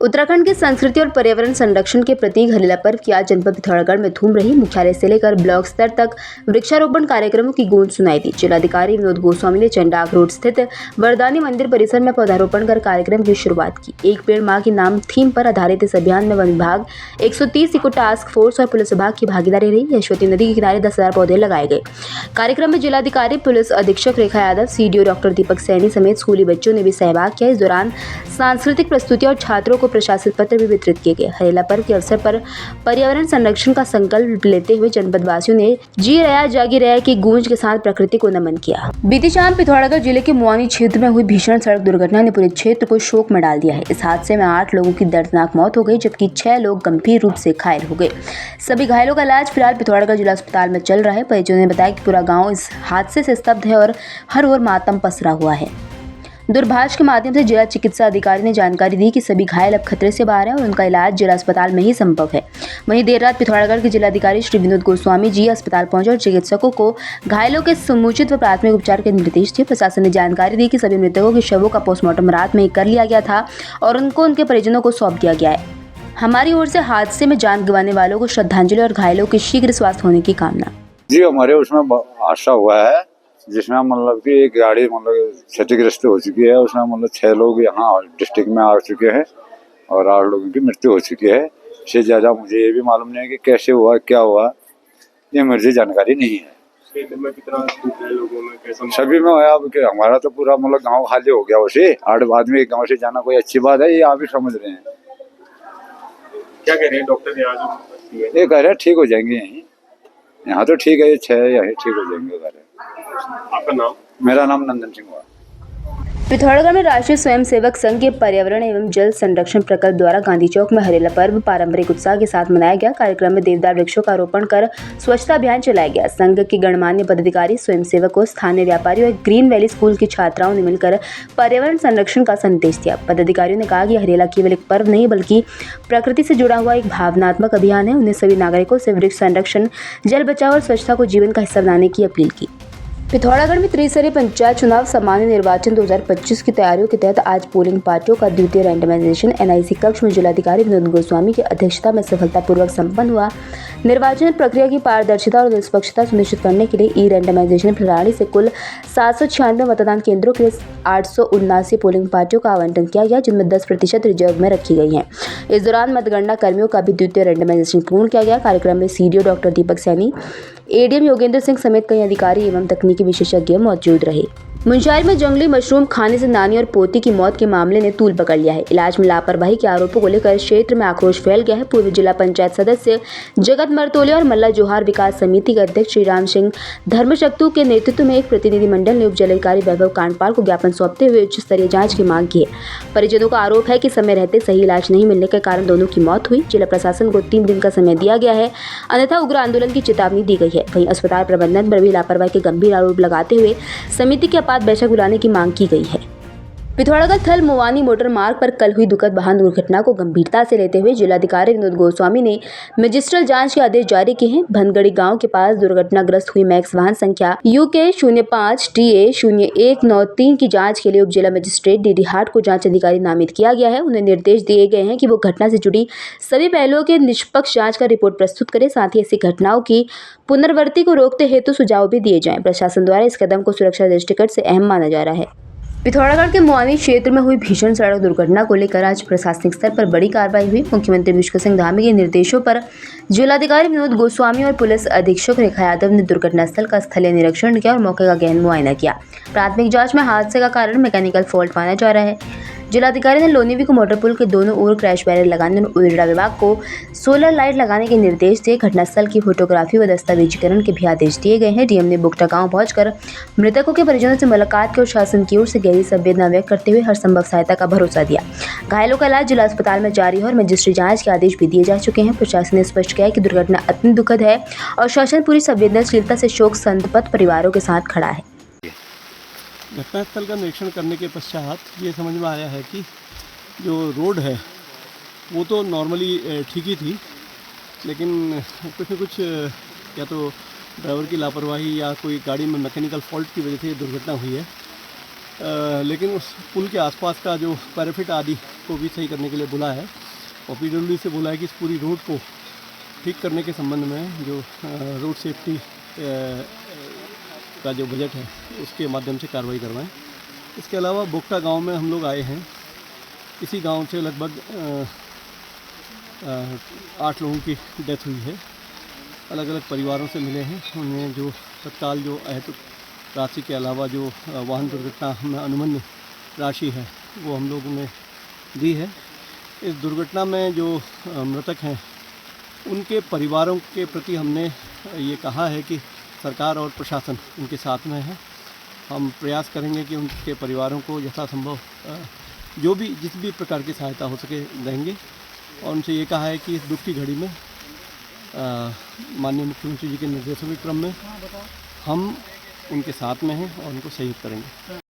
उत्तराखंड की संस्कृति और पर्यावरण संरक्षण के प्रतीक हरेला पर्व की आज जनपद पिथौरागढ़ में धूम रही। मुख्यालय से लेकर ब्लॉक स्तर तक वृक्षारोपण कार्यक्रमों की गूंज सुनाई दी। जिलाधिकारी विनोद गोस्वामी ने चंडाक रोड स्थित वरदानी मंदिर परिसर में पौधारोपण कर कार्यक्रम की शुरुआत की। एक पेड़ मां के नाम थीम पर आधारित इस अभियान में वन विभाग, 130 इको टास्क फोर्स और पुलिस विभाग की भागीदारी रही। यशवती नदी के किनारे 10,000 पौधे लगाए गए। कार्यक्रम में जिलाधिकारी, पुलिस अधीक्षक रेखा यादव, सीडीओ डॉक्टर दीपक सैनी समेत स्कूली बच्चों ने भी सहभाग किया। इस दौरान सांस्कृतिक प्रस्तुति और छात्रों को प्रशासित पत्र भी वितरित किए गए। हरेला पर्व के अवसर पर पर्यावरण संरक्षण का संकल्प लेते हुए जनपद वासियों ने जी रहा जागी रहा की गूंज के साथ प्रकृति को नमन किया। बीती शाम पिथौरागढ़ जिले के मुआनी क्षेत्र में हुई भीषण सड़क दुर्घटना ने पूरे क्षेत्र को शोक में डाल दिया है। इस हादसे में 8 लोगों की दर्दनाक मौत हो गई, जबकि 6 लोग गंभीर रूप से घायल हो गए। सभी घायलों का इलाज फिलहाल पिथौरागढ़ जिला अस्पताल में चल रहा है। परिजनों ने बताया कि पूरा गाँव इस हादसे से स्तब्ध है और हर ओर मातम पसरा हुआ है। दूरभाष के माध्यम से जिला चिकित्सा अधिकारी ने जानकारी दी कि सभी घायल अब खतरे से बाहर हैं और उनका इलाज जिला अस्पताल में ही संभव है। वहीं देर रात पिथौरागढ़ के जिलाधिकारी श्री विनोद गोस्वामी जी अस्पताल पहुंचे और चिकित्सकों को घायलों के समुचित व प्राथमिक उपचार के निर्देश दिए। प्रशासन ने जानकारी दी कि सभी मृतकों के शवों का पोस्टमार्टम रात में ही कर लिया गया था और उनको उनके परिजनों को सौंप दिया गया है। हमारी ओर से हादसे में जान गंवाने वालों को श्रद्धांजलि और घायलों के शीघ्र स्वास्थ्य होने की कामना। जी, हमारे उसमें हादसा हुआ है जिसमें मतलब कि एक गाड़ी मतलब क्षतिग्रस्त हो चुकी है। उसमें मतलब 6 लोग यहाँ डिस्ट्रिक्ट में आ चुके हैं और 8 लोगों की मृत्यु हो चुकी है। इससे ज़्यादा मुझे ये भी मालूम नहीं है कि कैसे हुआ, क्या हुआ, ये मुझे जानकारी नहीं है। क्षेत्र में कितना दुख है लोगों में, कैसा सभी में है। अब हमारा तो पूरा मतलब गांव खाली हो गया। उसे 8 आदमी एक गांव से जाना कोई अच्छी बात है, ये आप ही समझ रहे हैं। क्या कह रहे हैं डॉक्टर यहाँ? ये कह रहे हैं ठीक हो जाएंगे यहीं। यहाँ तो ठीक है, ये 6 यहीं ठीक हो जाएंगे। कह रहे हैं। आपका नाम? मेरा नाम नंदन सिंह हुआ। पिथौरागढ़ में राष्ट्रीय स्वयंसेवक संघ के पर्यावरण एवं जल संरक्षण प्रकल्प द्वारा गांधी चौक में हरेला पर्व पारंपरिक उत्साह के साथ मनाया गया। कार्यक्रम में देवदार वृक्षों का रोपण कर स्वच्छता अभियान चलाया गया। संघ के गणमान्य पदाधिकारी, स्वयंसेवकों, स्थानीय व्यापारियों और ग्रीन वैली स्कूल की छात्राओं ने मिलकर पर्यावरण संरक्षण का संदेश दिया। पदाधिकारियों ने कहा कि हरेला केवल एक पर्व नहीं बल्कि प्रकृति से जुड़ा हुआ एक भावनात्मक अभियान है। उन्हें सभी नागरिकों से वृक्ष संरक्षण, जल बचाव और स्वच्छता को जीवन का हिस्सा बनाने की अपील की। पिथौरागढ़ में त्रिस्तरीय पंचायत चुनाव सामान्य निर्वाचन 2025 की तैयारियों के तहत आज पोलिंग पार्टियों का द्वितीय रैंडमाइजेशन एनआईसी कक्ष में जिलाधिकारी विनोद गोस्वामी की अध्यक्षता में सफलतापूर्वक संपन्न हुआ। निर्वाचन प्रक्रिया की पारदर्शिता और निष्पक्षता सुनिश्चित करने के लिए ई रैंडमाइजेशन प्रणाली से कुल 796 मतदान केंद्रों के लिए 879 पोलिंग पार्टियों का आवंटन किया गया, जिनमें 10% रिजर्व में रखी गई हैं। इस दौरान मतगणना कर्मियों का भी द्वितीय रैंडमाइजेशन पूर्ण किया गया। कार्यक्रम में सीडीओ डॉक्टर दीपक सैनी, एडीएम योगेंद्र सिंह समेत कई अधिकारी एवं तकनीकी विशेषज्ञ मौजूद रहे। मुंशारी में जंगली मशरूम खाने से नानी और पोती की मौत के मामले ने तूल पकड़ लिया है। इलाज में लापरवाही के आरोपों को लेकर क्षेत्र में आक्रोश फैल गया है। पूर्व जिला पंचायत सदस्य जगत मरतोलिया और मल्ला जोहार विकास समिति के अध्यक्ष श्री राम सिंह धर्मशक्तू के नेतृत्व में एक प्रतिनिधिमंडल ने उप जिलाधिकारी वैभव कांडपाल को ज्ञापन सौंपते हुए उच्च स्तरीय जाँच की मांग की है। परिजनों का आरोप है कि समय रहते सही इलाज नहीं मिलने के कारण दोनों की मौत हुई। जिला प्रशासन को 3 दिन का समय दिया गया है, अन्यथा उग्र आंदोलन की चेतावनी दी गई है। वहीं अस्पताल प्रबंधन पर भी लापरवाही के गंभीर आरोप लगाते हुए समिति की आपात बैठक बुलाने की मांग की गई है। पिथौरागढ़ थल मुआनी मोटर मार्ग पर कल हुई दुखद वाहन दुर्घटना को गंभीरता से लेते हुए जिलाधिकारी विनोद गोस्वामी ने मजिस्ट्रल जांच के आदेश जारी किए हैं। भनगड़ी गांव के पास दुर्घटनाग्रस्त हुई मैक्स वाहन संख्या UK 05 TA 0193 की जांच के लिए उप जिला मजिस्ट्रेट डीडी हाट को जांच अधिकारी नामित किया गया है। उन्हें निर्देश दिए गए हैं कि वो घटना से जुड़ी सभी पहलुओं के निष्पक्ष जाँच का रिपोर्ट प्रस्तुत करें। साथ ही ऐसी घटनाओं की पुनरावृत्ति को रोकते हेतु सुझाव भी दिए जाएं। प्रशासन द्वारा इस कदम को सुरक्षा दृष्टिकोण से अहम माना जा रहा है। पिथौरागढ़ के मुआनी क्षेत्र में हुई भीषण सड़क दुर्घटना को लेकर आज प्रशासनिक स्तर पर बड़ी कार्रवाई हुई। मुख्यमंत्री विष्णु सिंह धामी के निर्देशों पर जिलाधिकारी विनोद गोस्वामी और पुलिस अधीक्षक रेखा यादव ने दुर्घटनास्थल का स्थलीय निरीक्षण किया और मौके का गहन मुआयना किया। प्राथमिक जांच में हादसे का कारण मैकेनिकल फॉल्ट माना जा रहा है। जिलाधिकारी ने लोनीवी को मोटर पुल के दोनों ओर क्रैश बैरियर लगाने और उड़ीड़ा विभाग को सोलर लाइट लगाने के निर्देश दिए। घटनास्थल की फोटोग्राफी व दस्तावेजीकरण के भी आदेश दिए गए हैं। डीएम ने बुकटा गांव पहुंचकर मृतकों के परिजनों से मुलाकात की और शासन की ओर से गहरी संवेदना व्यक्त करते हुए हर संभव सहायता का भरोसा दिया। घायलों का इलाज जिला अस्पताल में जारी है और मजिस्ट्री जाँच के आदेश भी दिए जा चुके हैं। प्रशासन ने स्पष्ट किया है कि दुर्घटना अत्यंत दुखद है और शासन पूरी संवेदनशीलता से शोक संतप्त परिवारों के साथ खड़ा है। घटनास्थल का निरीक्षण करने के पश्चात ये समझ में आया है कि जो रोड है वो तो नॉर्मली ठीक ही थी, लेकिन कुछ न कुछ या तो ड्राइवर की लापरवाही या कोई गाड़ी में मैकेनिकल फॉल्ट की वजह से ये दुर्घटना हुई है। लेकिन उस पुल के आसपास का जो पैराफिट आदि को भी सही करने के लिए बोला है और PWD से बोला है कि इस पूरी रोड को ठीक करने के संबंध में जो रोड सेफ्टी का जो बजट है उसके माध्यम से कार्रवाई करवाएं। इसके अलावा बोक्टा गांव में हम लोग आए हैं। इसी गांव से लगभग 8 लोगों की डेथ हुई है। अलग अलग परिवारों से मिले हैं। उन्हें जो तत्काल जो अहत राशि के अलावा जो वाहन दुर्घटना में अनुमन्य राशि है वो हम लोगों ने दी है। इस दुर्घटना में जो मृतक हैं उनके परिवारों के प्रति हमने ये कहा है कि सरकार और प्रशासन उनके साथ में है। हम प्रयास करेंगे कि उनके परिवारों को यथासंभव जो भी जिस भी प्रकार की सहायता हो सके देंगे और उनसे ये कहा है कि इस दुख की घड़ी में माननीय मुख्यमंत्री जी के निर्देशों के क्रम में हम उनके साथ में हैं और उनको सहयोग करेंगे।